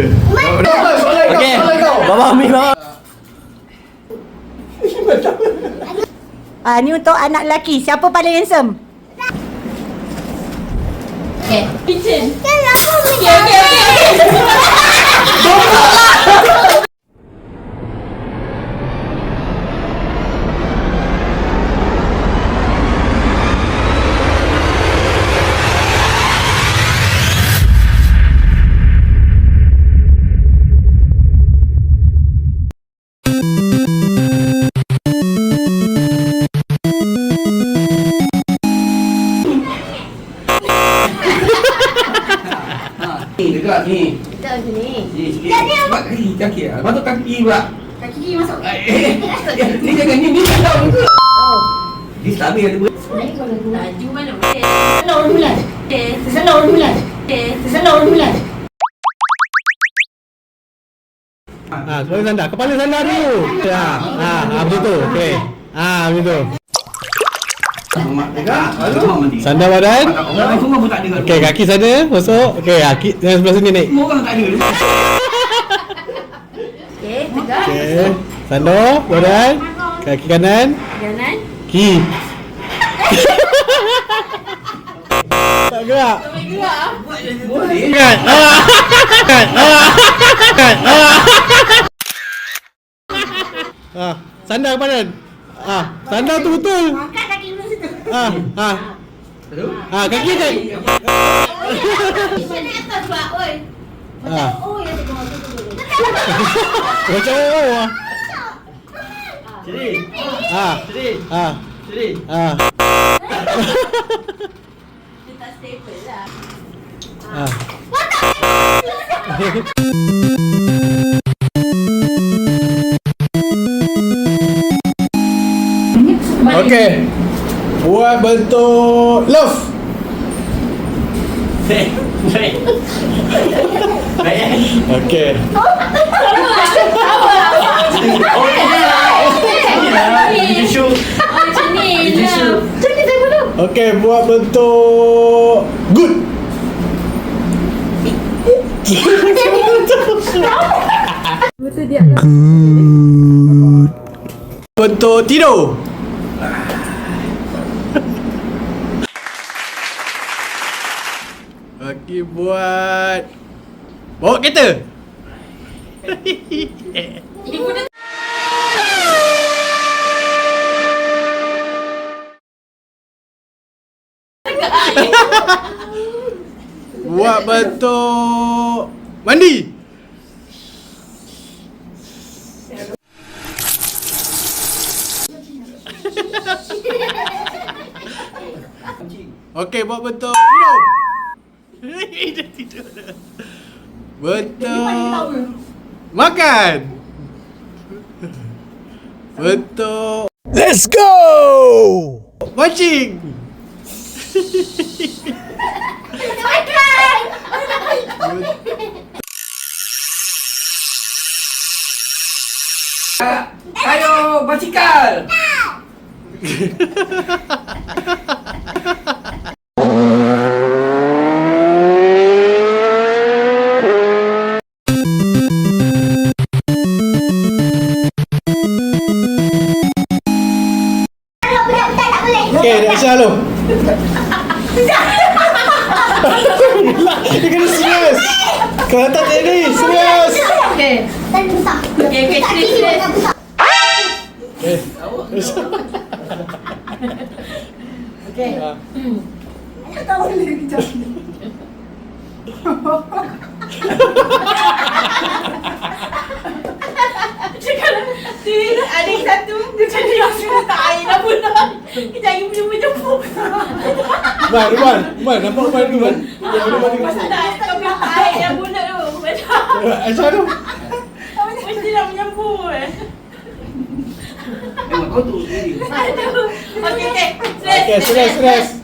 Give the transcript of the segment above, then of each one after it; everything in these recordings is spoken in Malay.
Okey. Bawa mi bawa. Ni untuk anak lelaki. Siapa paling handsome? Okay. Kitchen. Ni dekat ni. Kita macam ni. Ni sikit. Sebab kaki. Masuk kaki pula. Kaki kiri masuk. Ni jangan ni tak tahu ke. Oh. Dia tak habis ada buat. Sebenarnya kalau laju mana boleh. Sana orang bulan. Sana orang bulan. Sana orang bulan. Kepala sandar. Kepala sandar dulu. Macam tu. Okey. Macam tu. Sandar badan. Orang semua pun tak ada. Okey, kaki sana masuk. Okey, kaki yang sebelah sini naik. Semua orang tak ada. Okey, tegak. Okey. Sandar badan. Kaki kanan. Kanan. Kiri. Tak gerak. Boleh gerak. Boleh. Kan? Sandar badan. Sandar tu betul. Angkat kaki dulu situ. Kaki kan. Sini atas pula, oi. Macam oi yang tengok tu. Macam Sini. Sini. Sini. Dia tak stable lah. Okey. Buat bentuk love. Okey. Tisu. Macam ni lah. Okey, buat bentuk good. Good. Bentuk tidur. Okey, buat bawa kereta. Buat bentuk mandi. Okey, buat bentuk minum. Dia tidur dah. Bentuk makan. Bentuk let's go. Mancing. Ayo, basikal. Okey, dah Aisyah lu. Dia kena serius. Kalau tak jadi, serius. Okey. Okey, serius. Okey. Tahu dia kejap. Adik satu dia jadi rasa tak air dah bulan. Kita air jumpa-jumpa. Man, nampak Man tu Man. Pasal tak air dah bulan tu. Aisyah tu. Mesti nak menyambut. Memang kau tu sendiri. Aduh. Okey. Okey, serius.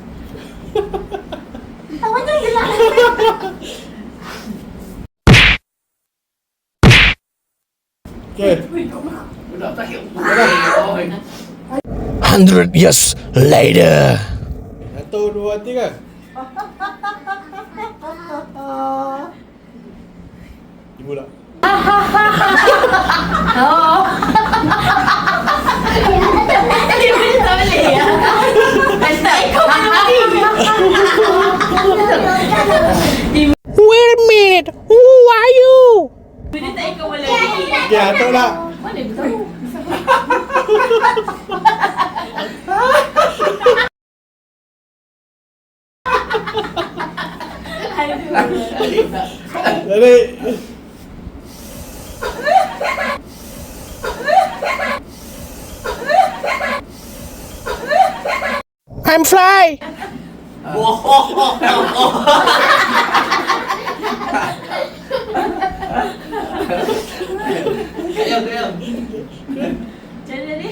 Awak jangan gelak. Okey. 100 years later. 1, 2, 3. Ibu tak? Oh. Ibu tak boleh ya. Tak ikut Wait a minute. Who are you? Ibu tak ikut lagi. Okay, atuk tak? Mana ibu tahu? Jadi I'm fly. Jalan ni.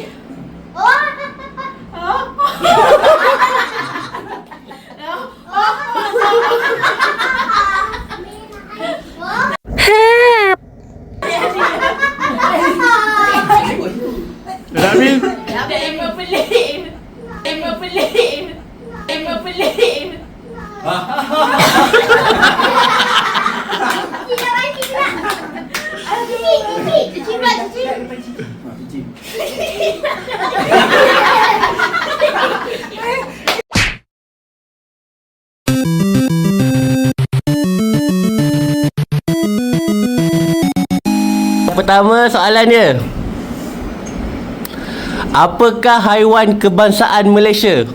Help. Amin. Ibu pelik. Ibu pelik. Ibu pelik. Pertama soalan dia. Apakah haiwan kebangsaan Malaysia?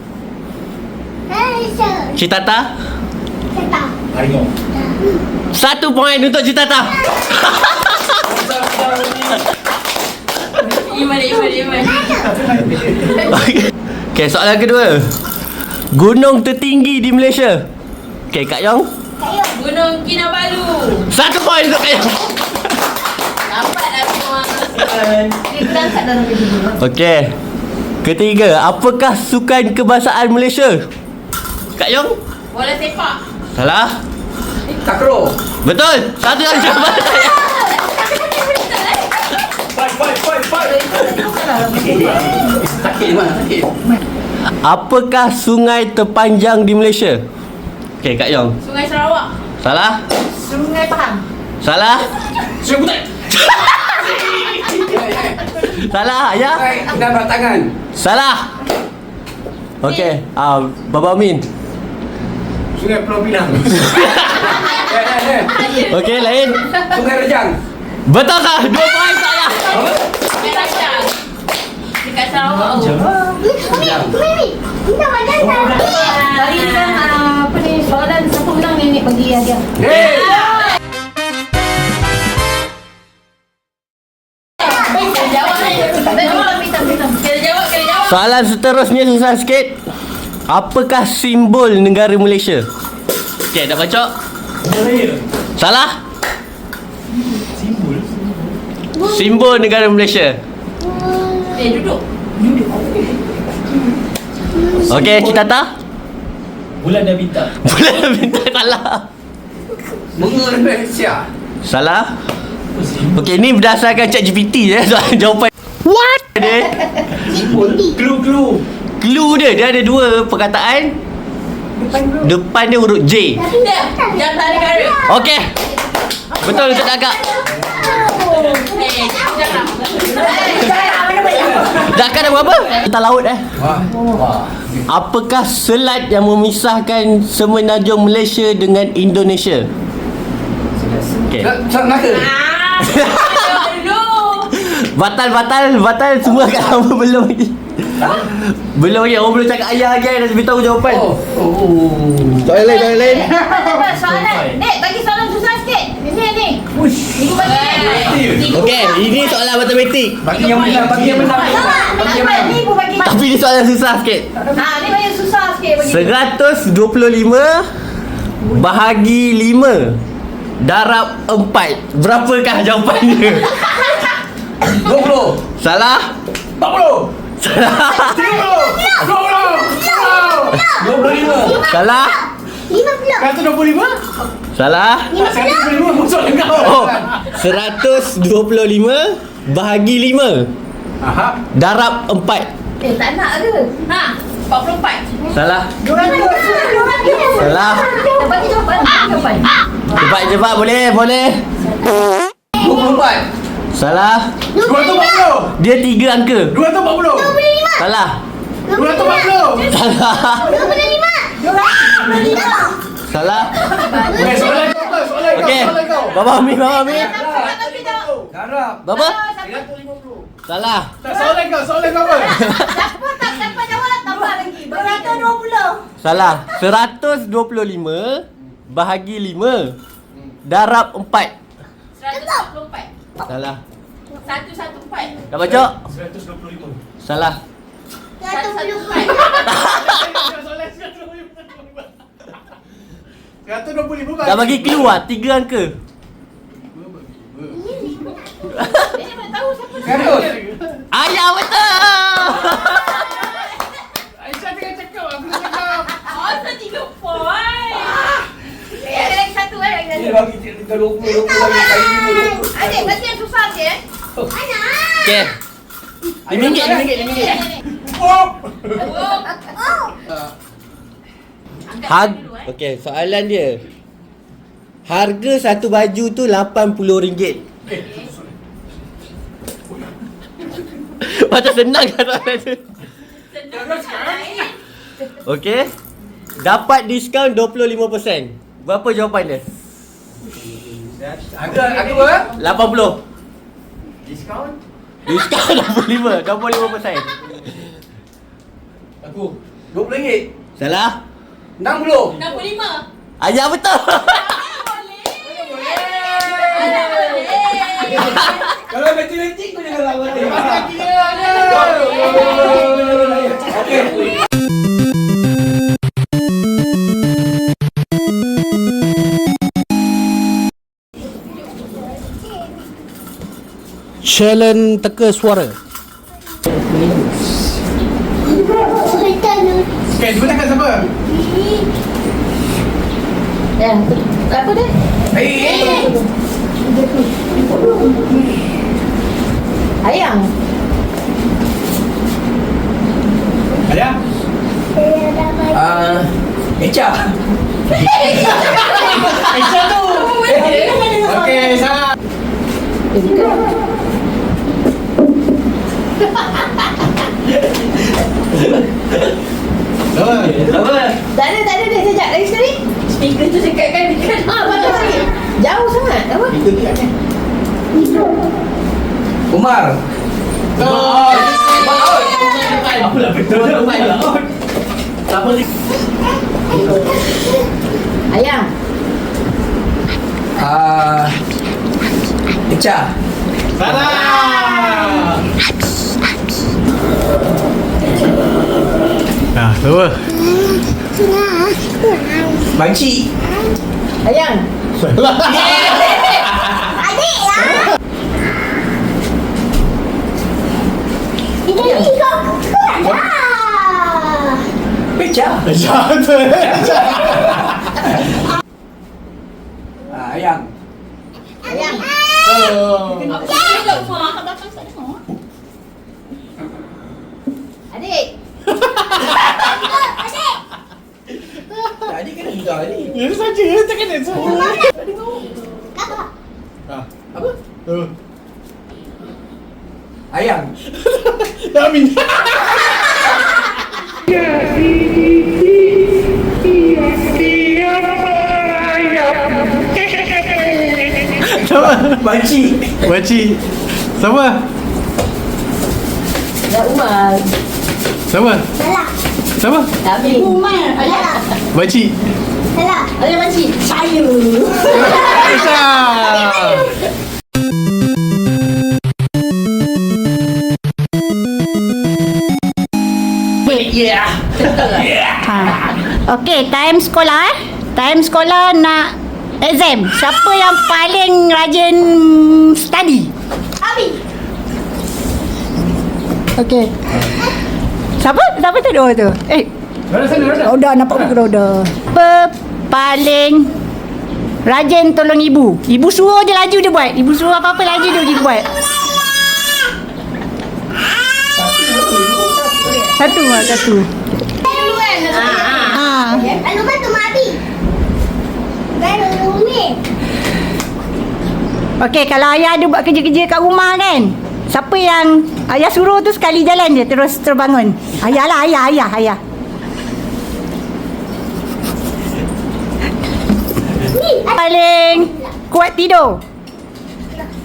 Citata? Harimau. 1 poin untuk Citata. Iman. Okey, soalan kedua. Gunung tertinggi di Malaysia. Okey, Kak Yong. Gunung Kinabalu. 1 poin untuk Kak Yong. Dapat dah semua. Dia berangkat dalam video. Okey. Ketiga, apakah sukan kebangsaan Malaysia? Kak Yong? Bola sepak. Salah. Takraw. Betul. Satu yang jawapan saya. Fight. Sakit mana? Sakit. Apakah sungai terpanjang di Malaysia? Okey, Kak Yong. Sungai Sarawak. Salah. Sungai Pahang. Salah. Sungai Putih. Salah, ya? Dan tangan. Salah. Okey, Baba Amin. Sungai Pulau Pinang. Okey, lain. Sungai Rejang. Betul kah? 2 poin saya. Sungai Rajang. Dekat Sarawak. Hari ni kan apa ni soalan siapa menang ni bagi hadiah. Hey. Kena jawab. Soalan seterusnya susah sikit. Apakah simbol negara Malaysia? Okey, dah baca? Salah? Simbol negara Malaysia. Duduk. Okey, Citata? Bulan dan bintang. Bulan bintang. Salah. Bunga Malaysia. Salah? Okey, ni berdasarkan ChatGPT je soalan jawapan. What? Dia Clue. clue dia ada 2 perkataan. Depan dia huruf J. Jantan negara. Okey. Betul untuk Kakak. Jangan. Dakkan dah berapa? Kita laut Wah. Apakah selat yang memisahkan Semenanjung Malaysia dengan Indonesia? Okey. Melaka. Jawab dulu. Batal semua kat lama belum lagi. Belum lagi. Orang belum cakap ayah lagi. Dah beritahu jawapan. Soalan lain. Soalan. Dek, bagi soalan susah sikit. Ni. Ibu bagi. Okey, ini soalan matematik. Bagi yang menang. Ni ibu bagi. Tapi ni soalan susah sikit. Ni bagi susah sikit bagi. 125 bahagi 5 darab 4. Berapakah jawapannya? 20. Salah? 40. Salah? 25. Salah? 125. Salah? 125 masuk dengan Oh, 125 bahagi 5 Aha. darab 4. Tak nak ke? 44. Salah? 200. Salah? Bagi jawapan. Cepat boleh. 24. Salah. 240. Dia 3 angka. 240. Salah. 240. Salah. Salah. Okay, soalan kau apa? Soalan kau. Okey. Soalan kau. Baba Ami, Baba Ami. Garap. Baba? 350. Salah. Tak, soalan kau apa? Siapa tak dapat jawab tambah lagi. 220. Salah. 125 bahagi 5 darab 4. 144. Salah. 114. Dah baca? 125. Salah. 114. Soalan 125. 125 Dah bagi keluar 3 angka. Dia mana tahu siapa nak. Garut. Ayah betul. Aisyah tengah cakap, aku dah cakap. Oh, 3 point. Lagi satu lagi Dia satu. bagi 20 lagi kali 50. Adik, berarti yang susah je. Okey. RM5. Oh. Okey, soalan dia. Harga satu baju tu RM80. Macam senang kan soalan tu. Senang sekali. Okey. Dapat diskaun 25%. Berapa jawapan dia? Harga apa? 80. Diskaun? Diskaun 25%. Aku RM20. Salah. 60. 65. Ayah betul. Kalau matematik kau jangan lawan dia. Okey. Challenge teka suara. Okey, cuba tangan siapa? Apa dia? Ayang. Ada? Echa. Echa tu. Okey, salah. Apa? Tak ada dia. Sekejap lagi sekali. Speaker tu dekat kan dekat. Betul lagi. Jauh sangat. Apa? Umar. Apa lah betul? Siapa ni? Ayang. Echa. Salah. Nah, apa? Banci. Ayang. Beca. Ayang. Ayang. Tengok semua kat belakang sana. Adik. Tadi kena juga ni. Dia saja, tak kena saja. Apa? Ayang. Amin. Siapa? Banci. Makcik. Siapa? Dah Umar. Siapa? Siapa? Amin. Umar. Ayang. Makcik. Ayang makcik. Saya. Aisyah. Okey, time sekolah Time sekolah nak exam. Siapa yang paling rajin study? Abi. Okey. Siapa tu dua tu? Roda nampak muka Roda. Siapa paling rajin tolong ibu? Ibu suruh je laju dia buat. Ibu suruh apa-apa laju dia pergi buat. Satu. Dulu kan. Ha. Lalu kan tu Abi. Baru Umi. Okey, kalau ayah ada buat kerja-kerja kat rumah kan, siapa yang ayah suruh tu sekali jalan je terus terbangun? Ayah lah, ayah. Paling kuat tidur.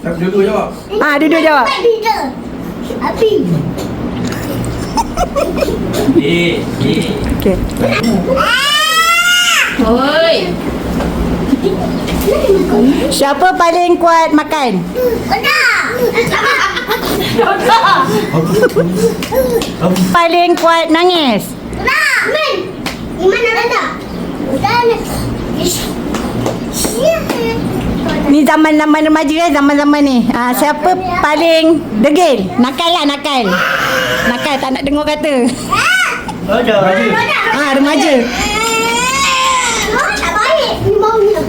Dua-dua jawab. Duduk jawab. Abi. Okey. Oi. Siapa paling kuat makan? Paling kuat nangis? Ni zaman-zaman remaja zaman-zaman ni. Siapa paling degil? Nakal lah, nakal. Nakal, tak nak dengar kata. Remaja. Tak baik ni maunya.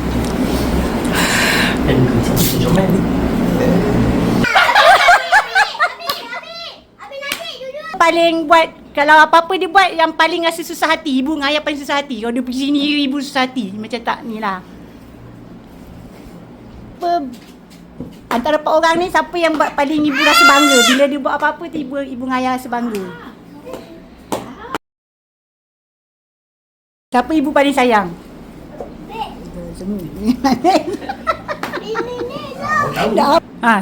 Paling buat, kalau apa-apa dia buat yang paling rasa susah hati. Ibu dengan ayah paling susah hati. Kalau dia pergi sini, ibu susah hati. Macam tak ni lah. Antara 4 orang ni, siapa yang buat paling ibu rasa bangga? Bila dia buat apa-apa tu, ibu dengan ayah rasa bangga. Siapa ibu paling sayang?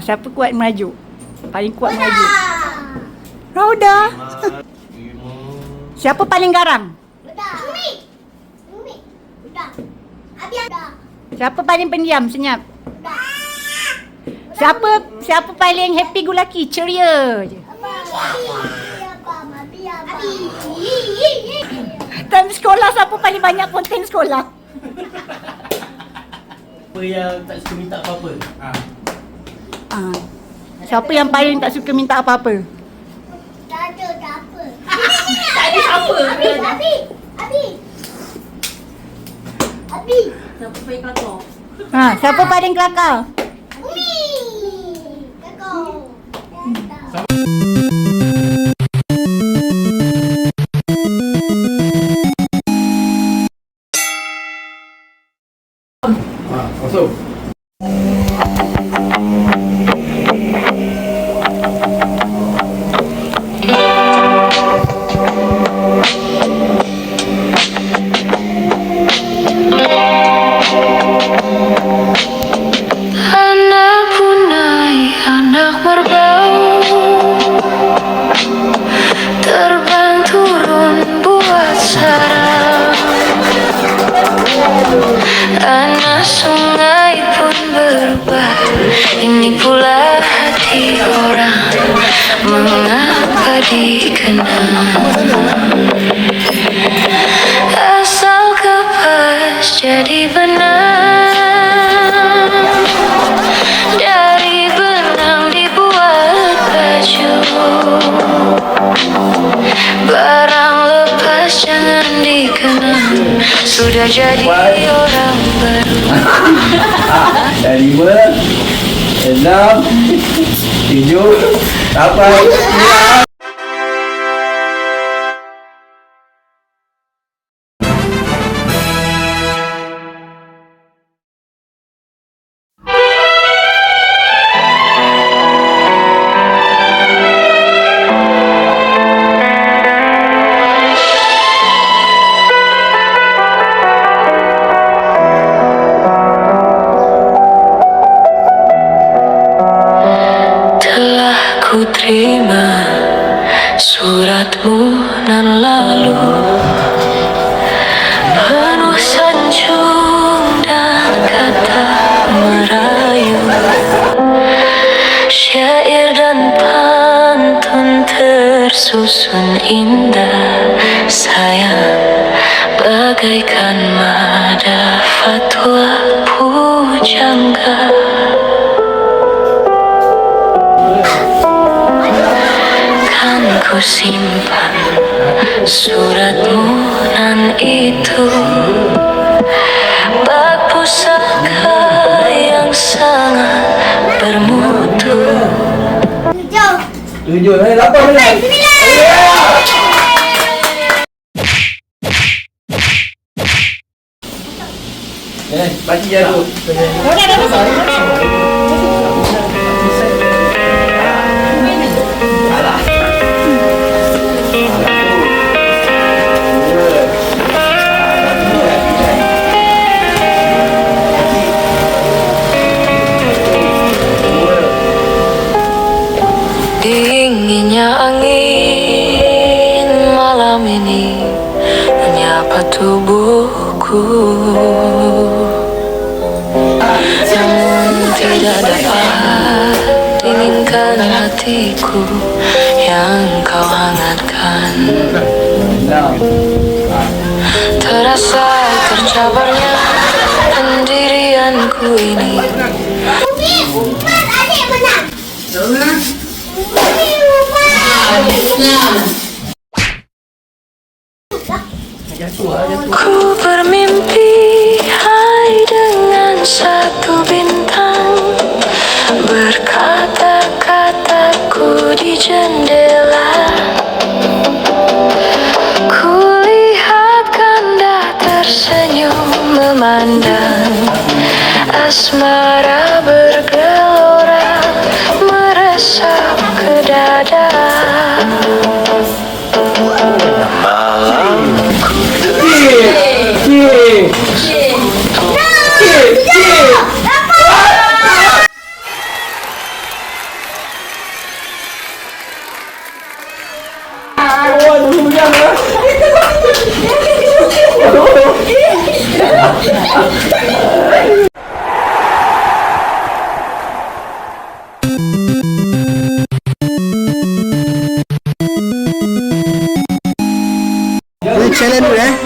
Siapa kuat merajuk? Paling kuat merajuk? Rauda. Siapa paling garang? Siapa paling pendiam, senyap? Siapa paling happy go lucky, ceria je? Time sekolah, siapa paling banyak konten sekolah? Siapa yang tak suka minta apa-apa? Siapa yang paling tak suka minta apa-apa? Tak ada apa. Tak ada siapa. Abi. Siapa paling kelakar? Siapa paling kelakar? Umi. Kakak. Masuk. Anak punai, anak berbau, terbang turun buat sarang. Anak sungai pun berubah, ini pula hati orang, mengapa dikenang? Asal kapas jadi benang, dari benang dibuat baju. Barang lepas jangan dikenang, sudah jadi orang baru. Dari 5, 6, 7, sampai 9. Ku terima suratmu nan lalu, penuh sanjung dan kata merayu, syair dan pantun tersusun indah. Sayang bagaikan mada fatwa pujangga. Ku simpan suratmu nan itu, bak pusaka yang sangat bermutu. 7, 8, 9. Bagi dia tu. Roda dah masuk. Dinginnya angin malam ini menyapa tubuhku, namun tidak dapat dinginkan hatiku yang kau hangatkan. Terasa tercabarnya pendirianku ini. Ku bermimpi hai dengan satu bintang, berkata-kataku di jendela. Kulihat kanda tersenyum memandang, asmara bergelora meresap ke dada. Challenge dulu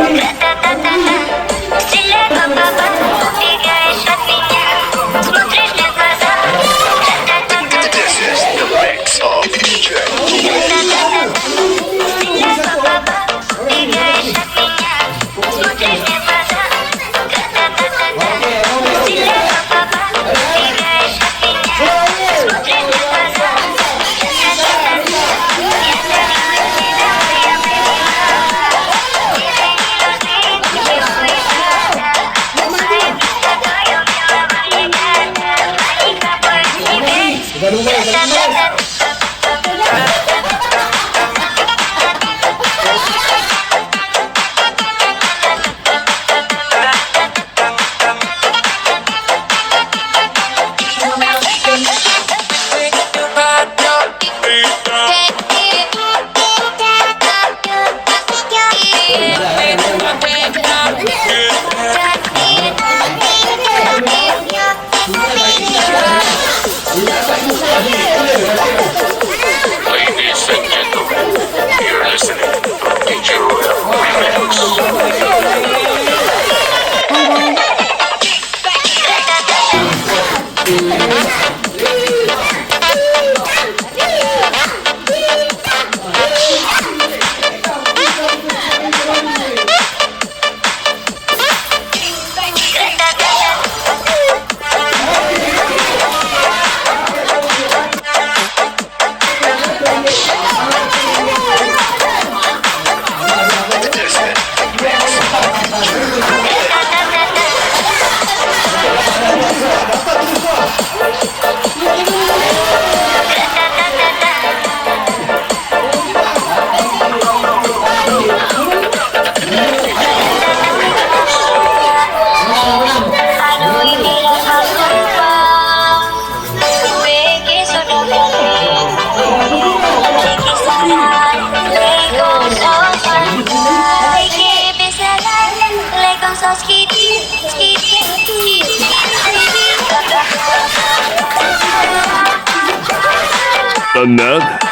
Another.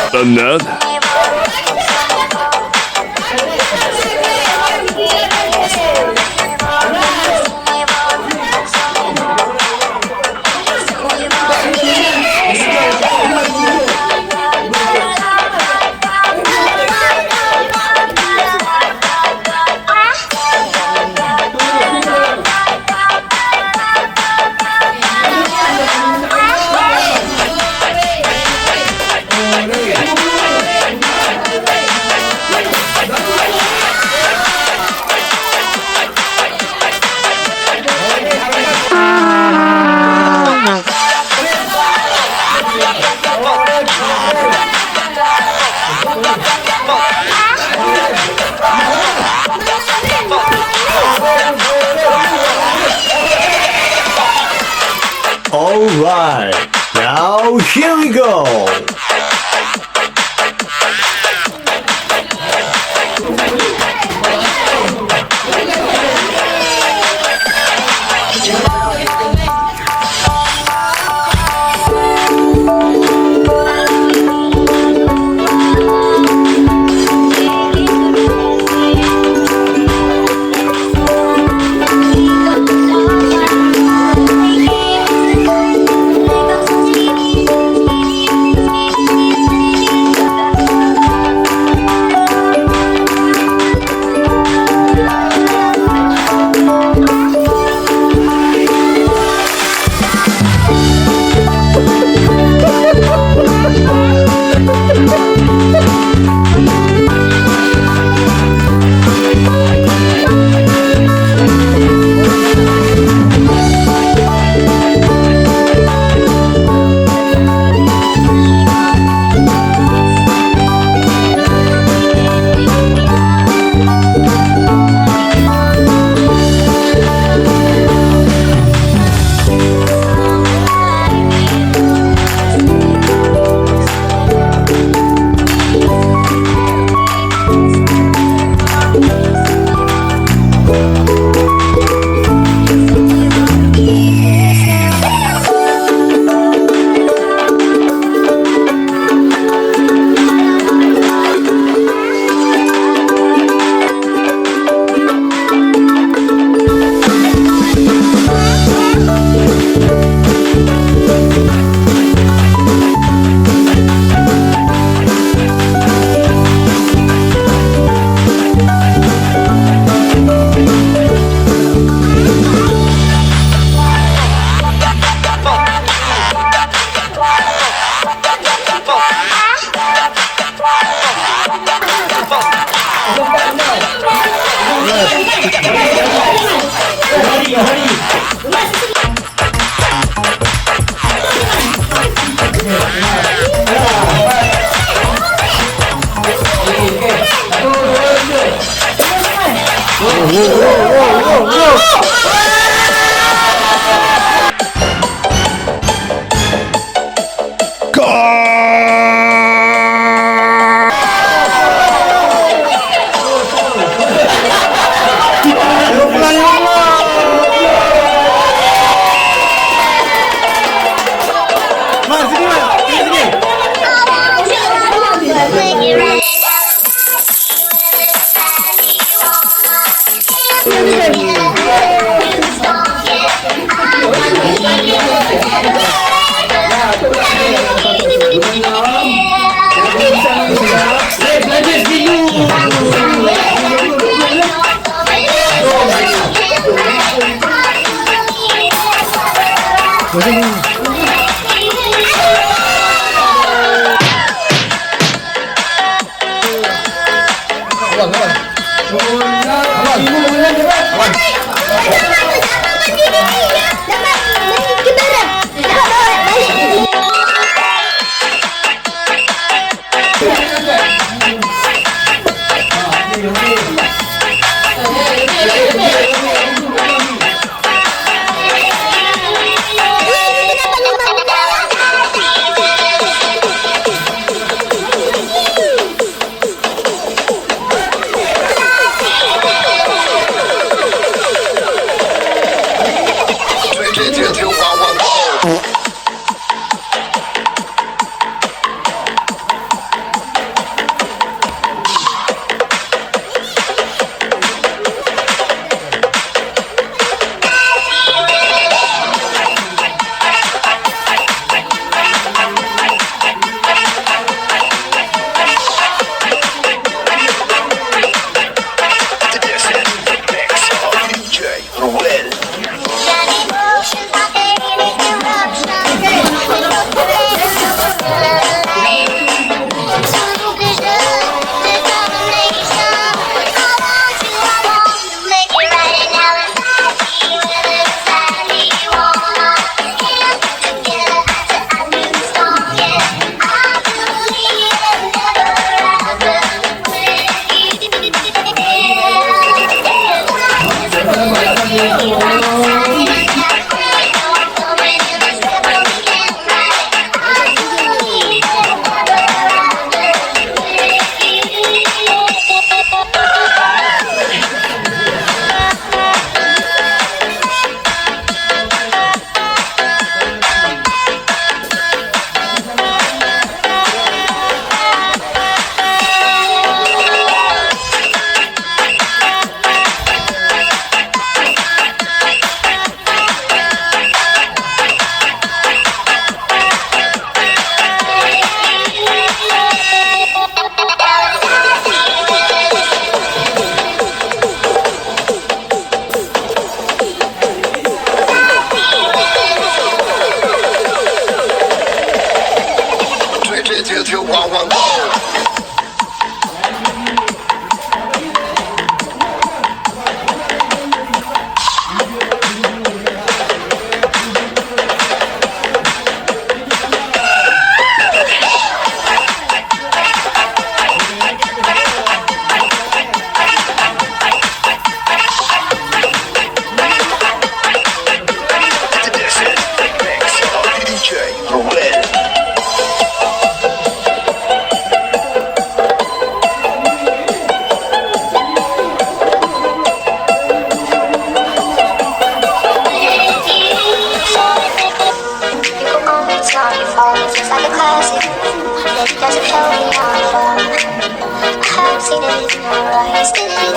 Another. Alright, now here we go.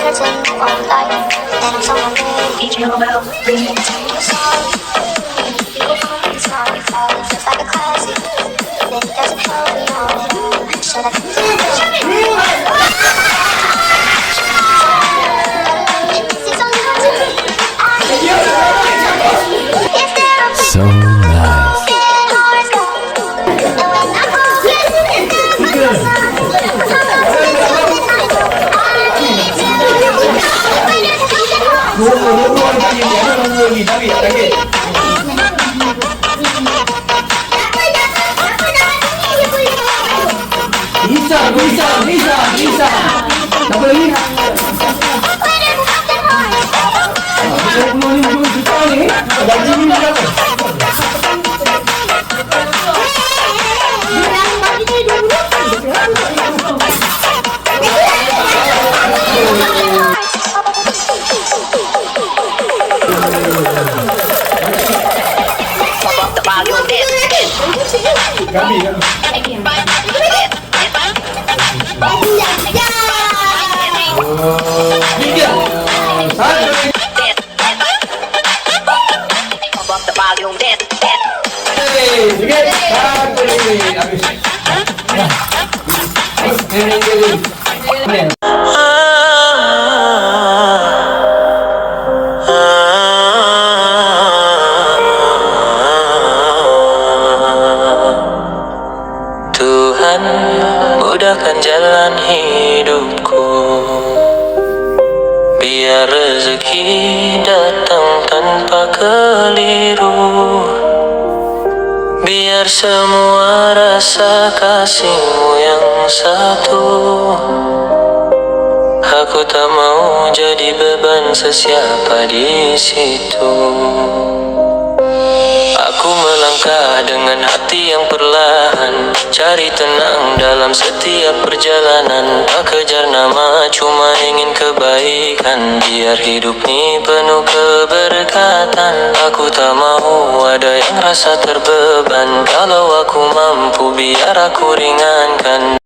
curtain on light. And someone will each know about bringing to a song. It's not your fault, it's just like a classic. Then it doesn't help me on. So that So nice. Bisa. Apa lagi? 25 juta ni. Gaji ni berapa? Gabi. Tuhan mudahkan jalan hidupku, biar rezeki datang tanpa keliru, biar semua rasa kasihmu yang satu. Aku tak mau jadi beban sesiapa di situ. Aku melangkah dengan hati yang perlahan, cari tenang dalam setiap perjalanan. Tak kejar nama, cuma ingin kebaikan, biar hidup ni penuh keberkatan. Aku tak mau ada yang rasa terbeban, kalau aku mampu biar aku ringankan.